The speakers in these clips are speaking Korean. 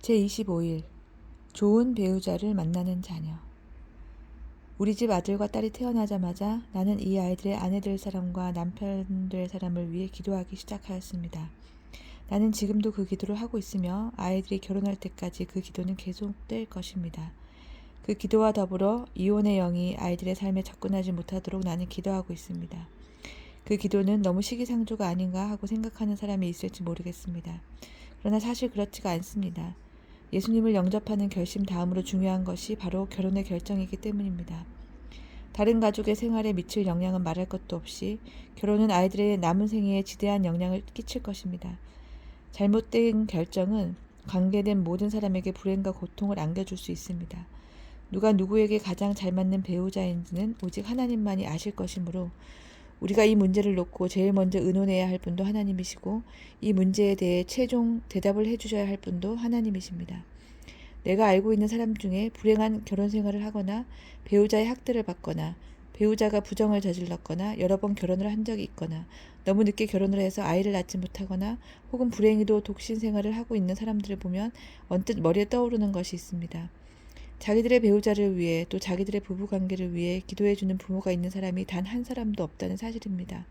제25일 좋은 배우자를 만나는 자녀. 우리 집 아들과 딸이 태어나자마자 나는 이 아이들의 아내 될 사람과 남편 될 사람을 위해 기도하기 시작하였습니다. 나는 지금도 그 기도를 하고 있으며 아이들이 결혼할 때까지 그 기도는 계속될 것입니다. 그 기도와 더불어 이혼의 영이 아이들의 삶에 접근하지 못하도록 나는 기도하고 있습니다. 그 기도는 너무 시기상조가 아닌가 하고 생각하는 사람이 있을지 모르겠습니다. 그러나 사실 그렇지가 않습니다. 예수님을 영접하는 결심 다음으로 중요한 것이 바로 결혼의 결정이기 때문입니다. 다른 가족의 생활에 미칠 영향은 말할 것도 없이 결혼은 아이들의 남은 생애에 지대한 영향을 끼칠 것입니다. 잘못된 결정은 관계된 모든 사람에게 불행과 고통을 안겨줄 수 있습니다. 누가 누구에게 가장 잘 맞는 배우자인지는 오직 하나님만이 아실 것이므로 우리가 이 문제를 놓고 제일 먼저 의논해야 할 분도 하나님이시고 이 문제에 대해 최종 대답을 해주셔야 할 분도 하나님이십니다. 내가 알고 있는 사람 중에 불행한 결혼 생활을 하거나 배우자의 학대를 받거나 배우자가 부정을 저질렀거나 여러 번 결혼을 한 적이 있거나 너무 늦게 결혼을 해서 아이를 낳지 못하거나 혹은 불행히도 독신 생활을 하고 있는 사람들을 보면 언뜻 머리에 떠오르는 것이 있습니다. 자기들의 배우자를 위해 또 자기들의 부부관계를 위해 기도해주는 부모가 있는 사람이 단 한 사람도 없다는 사실입니다.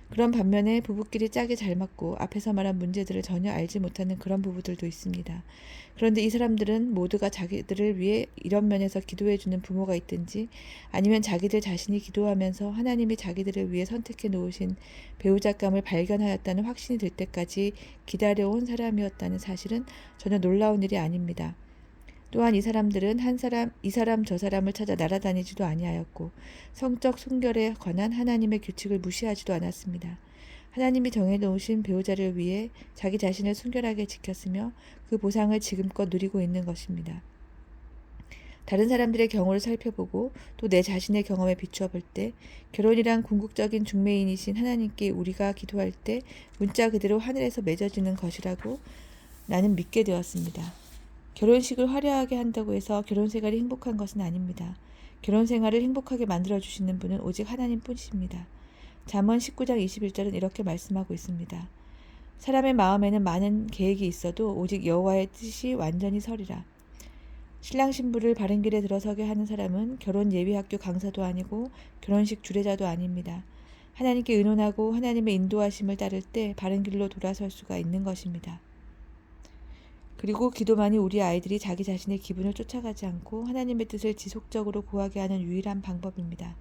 그런 반면에 부부끼리 짝이 잘 맞고 앞에서 말한 문제들을 전혀 알지 못하는 그런 부부들도 있습니다. 그런데 이 사람들은 모두가 자기들을 위해 이런 면에서 기도해주는 부모가 있든지 아니면 자기들 자신이 기도하면서 하나님이 자기들을 위해 선택해 놓으신 배우자감을 발견하였다는 확신이 들 때까지 기다려온 사람이었다는 사실은 전혀 놀라운 일이 아닙니다. 또한 이 사람들은 이 사람 저 사람을 찾아 날아다니지도 아니하였고 성적 순결에 관한 하나님의 규칙을 무시하지도 않았습니다. 하나님이 정해놓으신 배우자를 위해 자기 자신을 순결하게 지켰으며 그 보상을 지금껏 누리고 있는 것입니다. 다른 사람들의 경우를 살펴보고 또 내 자신의 경험에 비추어 볼 때 결혼이란 궁극적인 중매인이신 하나님께 우리가 기도할 때 문자 그대로 하늘에서 맺어지는 것이라고 나는 믿게 되었습니다. 결혼식을 화려하게 한다고 해서 결혼 생활이 행복한 것은 아닙니다. 결혼 생활을 행복하게 만들어주시는 분은 오직 하나님 뿐이십니다. 잠언 19장 21절은 이렇게 말씀하고 있습니다. 사람의 마음에는 많은 계획이 있어도 오직 여호와의 뜻이 완전히 서리라. 신랑 신부를 바른 길에 들어서게 하는 사람은 결혼 예비학교 강사도 아니고 결혼식 주례자도 아닙니다. 하나님께 의논하고 하나님의 인도하심을 따를 때 바른 길로 돌아설 수가 있는 것입니다. 그리고 기도만이 우리 아이들이 자기 자신의 기분을 쫓아가지 않고 하나님의 뜻을 지속적으로 구하게 하는 유일한 방법입니다.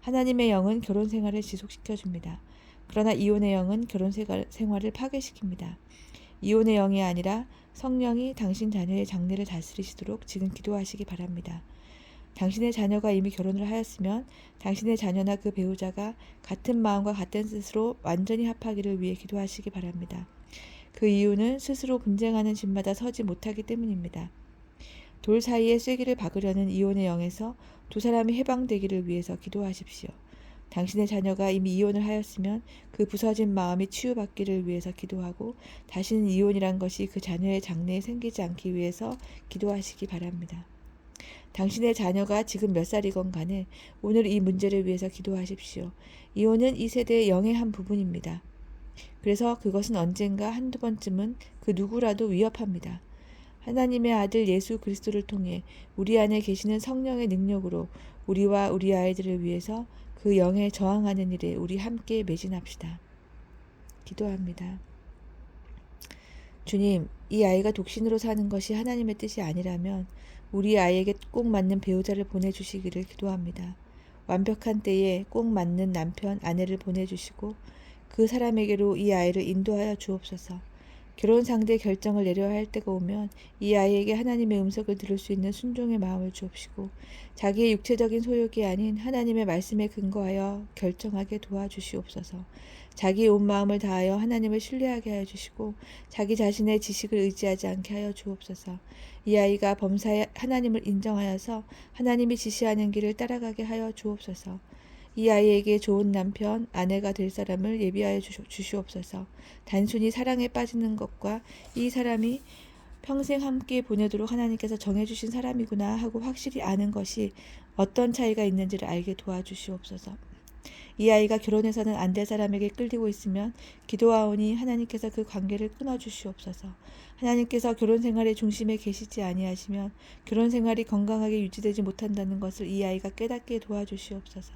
하나님의 영은 결혼 생활을 지속시켜줍니다. 그러나 이혼의 영은 결혼 생활을 파괴시킵니다. 이혼의 영이 아니라 성령이 당신 자녀의 장래를 다스리시도록 지금 기도하시기 바랍니다. 당신의 자녀가 이미 결혼을 하였으면 당신의 자녀나 그 배우자가 같은 마음과 같은 뜻으로 완전히 합하기를 위해 기도하시기 바랍니다. 그 이유는 스스로 분쟁하는 집마다 서지 못하기 때문입니다. 돌 사이에 쐐기를 박으려는 이혼의 영에서 두 사람이 해방되기를 위해서 기도하십시오. 당신의 자녀가 이미 이혼을 하였으면 그 부서진 마음이 치유받기를 위해서 기도하고 다시는 이혼이란 것이 그 자녀의 장래에 생기지 않기 위해서 기도하시기 바랍니다. 당신의 자녀가 지금 몇 살이건 간에 오늘 이 문제를 위해서 기도하십시오. 이혼은 이 세대의 영의 한 부분입니다. 그래서 그것은 언젠가 한두 번쯤은 그 누구라도 위협합니다. 하나님의 아들 예수 그리스도를 통해 우리 안에 계시는 성령의 능력으로 우리와 우리 아이들을 위해서 그 영에 저항하는 일에 우리 함께 매진합시다. 기도합니다. 주님, 이 아이가 독신으로 사는 것이 하나님의 뜻이 아니라면 우리 아이에게 꼭 맞는 배우자를 보내주시기를 기도합니다. 완벽한 때에 꼭 맞는 남편, 아내를 보내주시고 그 사람에게로 이 아이를 인도하여 주옵소서. 결혼 상대 결정을 내려야 할 때가 오면 이 아이에게 하나님의 음성을 들을 수 있는 순종의 마음을 주옵시고 자기의 육체적인 소욕이 아닌 하나님의 말씀에 근거하여 결정하게 도와주시옵소서. 자기의 온 마음을 다하여 하나님을 신뢰하게 하여 주시고 자기 자신의 지식을 의지하지 않게 하여 주옵소서. 이 아이가 범사에 하나님을 인정하여서 하나님이 지시하는 길을 따라가게 하여 주옵소서. 이 아이에게 좋은 남편, 아내가 될 사람을 예비하여 주시옵소서. 단순히 사랑에 빠지는 것과 이 사람이 평생 함께 보내도록 하나님께서 정해주신 사람이구나 하고 확실히 아는 것이 어떤 차이가 있는지를 알게 도와주시옵소서. 이 아이가 결혼해서는 안 될 사람에게 끌리고 있으면 기도하오니 하나님께서 그 관계를 끊어주시옵소서. 하나님께서 결혼 생활의 중심에 계시지 아니하시면 결혼 생활이 건강하게 유지되지 못한다는 것을 이 아이가 깨닫게 도와주시옵소서.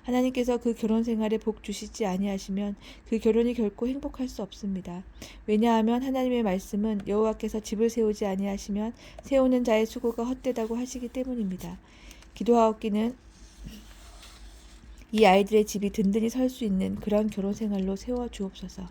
하나님께서 그 결혼 생활에 복 주시지 아니하시면 그 결혼이 결코 행복할 수 없습니다. 왜냐하면 하나님의 말씀은 여호와께서 집을 세우지 아니하시면 세우는 자의 수고가 헛되다고 하시기 때문입니다. 기도하옵기는 이 아이들의 집이 든든히 설 수 있는 그런 결혼 생활로 세워 주옵소서.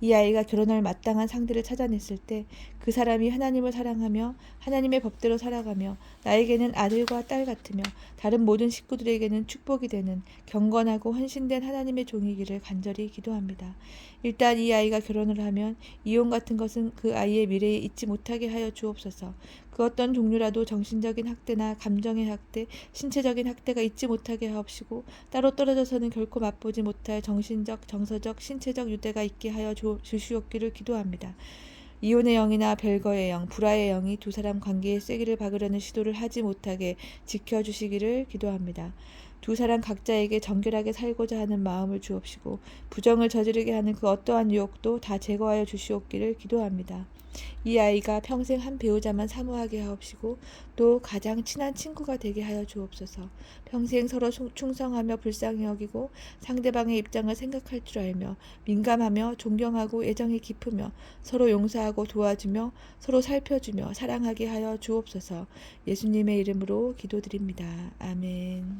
이 아이가 결혼할 마땅한 상대를 찾아냈을 때 그 사람이 하나님을 사랑하며 하나님의 법대로 살아가며 나에게는 아들과 딸 같으며 다른 모든 식구들에게는 축복이 되는 경건하고 헌신된 하나님의 종이기를 간절히 기도합니다. 일단 이 아이가 결혼을 하면 이혼 같은 것은 그 아이의 미래에 잊지 못하게 하여 주옵소서. 그 어떤 종류라도 정신적인 학대나 감정의 학대, 신체적인 학대가 잊지 못하게 하옵시고 따로 떨어져서는 결코 맛보지 못할 정신적, 정서적, 신체적 유대가 있게 하여 주시옵기를 기도합니다. 이혼의 영이나 별거의 영, 불화의 영이 두 사람 관계에 쐐기를 박으려는 시도를 하지 못하게 지켜주시기를 기도합니다. 두 사람 각자에게 정결하게 살고자 하는 마음을 주옵시고 부정을 저지르게 하는 그 어떠한 유혹도 다 제거하여 주시옵기를 기도합니다. 이 아이가 평생 한 배우자만 사모하게 하옵시고 또 가장 친한 친구가 되게 하여 주옵소서. 평생 서로 충성하며 불쌍히 여기고 상대방의 입장을 생각할 줄 알며 민감하며 존경하고 애정이 깊으며 서로 용서하고 도와주며 서로 살펴주며 사랑하게 하여 주옵소서. 예수님의 이름으로 기도드립니다. 아멘.